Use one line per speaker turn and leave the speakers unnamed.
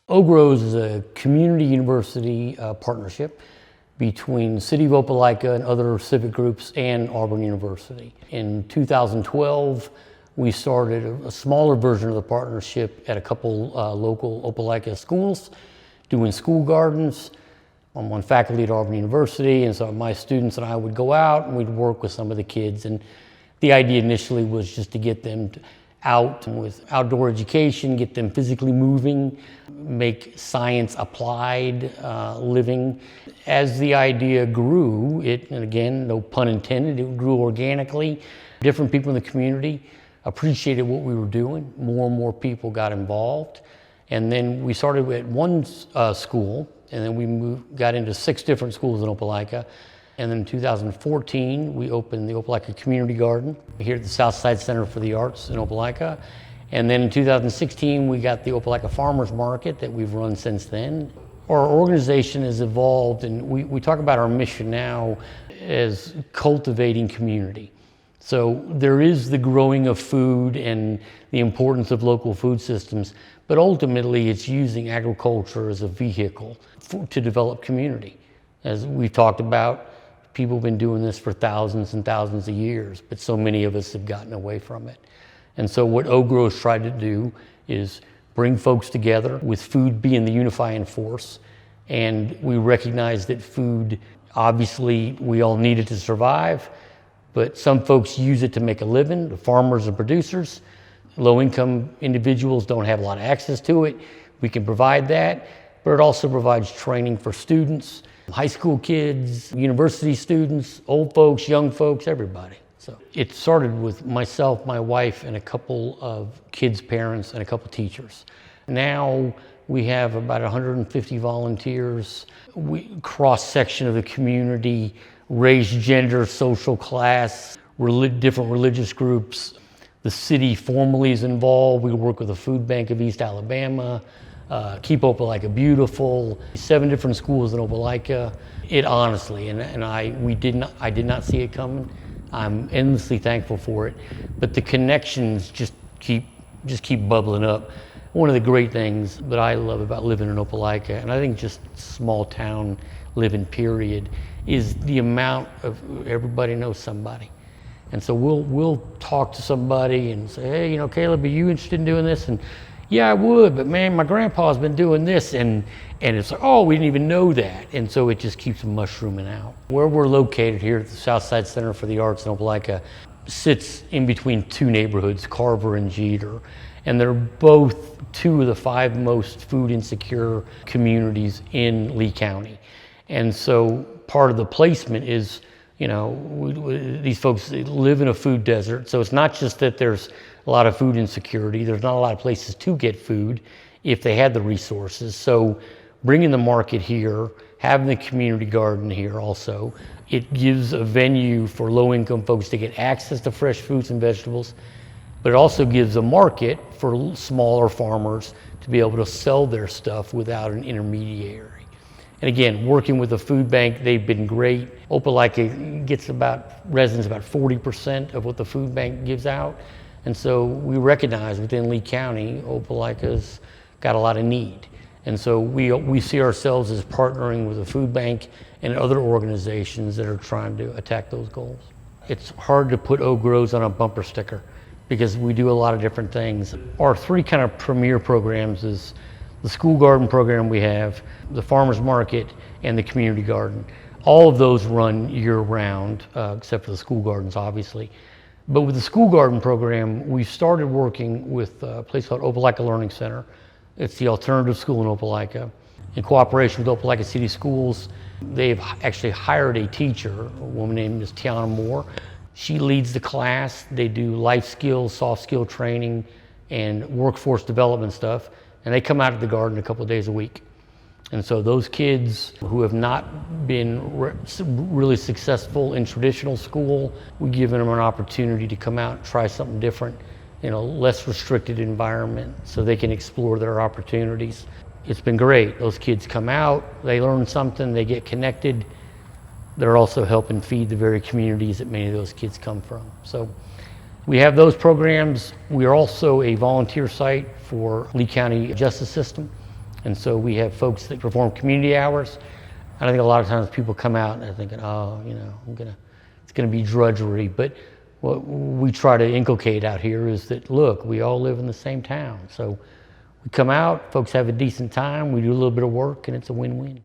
OGrows is a community university partnership between the City of Opelika and other civic groups and Auburn University. In 2012, we started a smaller version of the partnership at a couple local Opelika schools, doing school gardens. I'm on faculty at Auburn University, and so my students and I would go out and we'd work with some of the kids. And the idea initially was just to get them out with outdoor education, get them physically moving, make science applied living. As the idea grew, and again, no pun intended, it grew organically. Different people in the community appreciated what we were doing. More and more people got involved. And then we started at one school, and then we got into 6 different schools in Opelika. And then in 2014, we opened the Opelika Community Garden here at the Southside Center for the Arts in Opelika. And then in 2016, we got the Opelika Farmers Market that we've run since then. Our organization has evolved, and we talk about our mission now as cultivating community. So there is the growing of food and the importance of local food systems, but ultimately it's using agriculture as a vehicle to develop community. As we've talked about, people have been doing this for thousands and thousands of years, but so many of us have gotten away from it. And so what OGrows tried to do is bring folks together with food being the unifying force. And we recognize that food, obviously, we all need it to survive, but some folks use it to make a living, the farmers and producers. Low-income individuals don't have a lot of access to it. We can provide that, but it also provides training for students, high school kids, university students, old folks, young folks, everybody. So it started with myself, my wife, and a couple of kids' parents and a couple teachers. Now we have about 150 volunteers. We cross-section of the community, race, gender, social class, different religious groups. The city formally is involved. We work with the Food Bank of East Alabama, Keep Opelika Beautiful, 7 different schools in Opelika. It honestly, I did not see it coming. I'm endlessly thankful for it, but the connections just keep bubbling up. One of the great things that I love about living in Opelika, and I think just small town living period, is the amount of everybody knows somebody. And so we'll talk to somebody and say, hey, you know, Caleb, are you interested in doing this? And yeah, I would, but man, my grandpa's been doing this, and it's like, oh, we didn't even know that. And so it just keeps mushrooming out. Where we're located here at the Southside Center for the Arts in Opelika sits in between 2 neighborhoods, Carver and Jeter. And they're both 2 of the 5 most food insecure communities in Lee County. And so part of the placement is, you know, these folks live in a food desert. So it's not just that there's a lot of food insecurity. There's not a lot of places to get food if they had the resources. So bringing the market here, having the community garden here also, it gives a venue for low-income folks to get access to fresh fruits and vegetables, but it also gives a market for smaller farmers to be able to sell their stuff without an intermediary. And again, working with the food bank, they've been great. Opelika gets residents about 40% of what the food bank gives out. And so we recognize within Lee County, Opelika's got a lot of need. And so we see ourselves as partnering with the food bank and other organizations that are trying to attack those goals. It's hard to put OGrows on a bumper sticker because we do a lot of different things. Our 3 kind of premier programs is the school garden program we have, the farmers market, and the community garden. All of those run year-round, except for the school gardens, obviously. But with the school garden program, we started working with a place called Opelika Learning Center. It's the alternative school in Opelika. In cooperation with Opelika City Schools, they've actually hired a teacher, a woman named Ms. Tiana Moore. She leads the class. They do life skills, soft skill training, and workforce development stuff. And they come out of the garden a couple of days a week. And so those kids who have not been really successful in traditional school, we're giving them an opportunity to come out and try something different in a less restricted environment so they can explore their opportunities. It's been great. Those kids come out, they learn something, they get connected. They're also helping feed the very communities that many of those kids come from. So we have those programs. We are also a volunteer site for Lee County Justice System. And so we have folks that perform community hours. And I think a lot of times people come out and they're thinking, oh, you know, it's gonna be drudgery. But what we try to inculcate out here is that, look, we all live in the same town. So we come out, folks have a decent time, we do a little bit of work, and it's a win-win.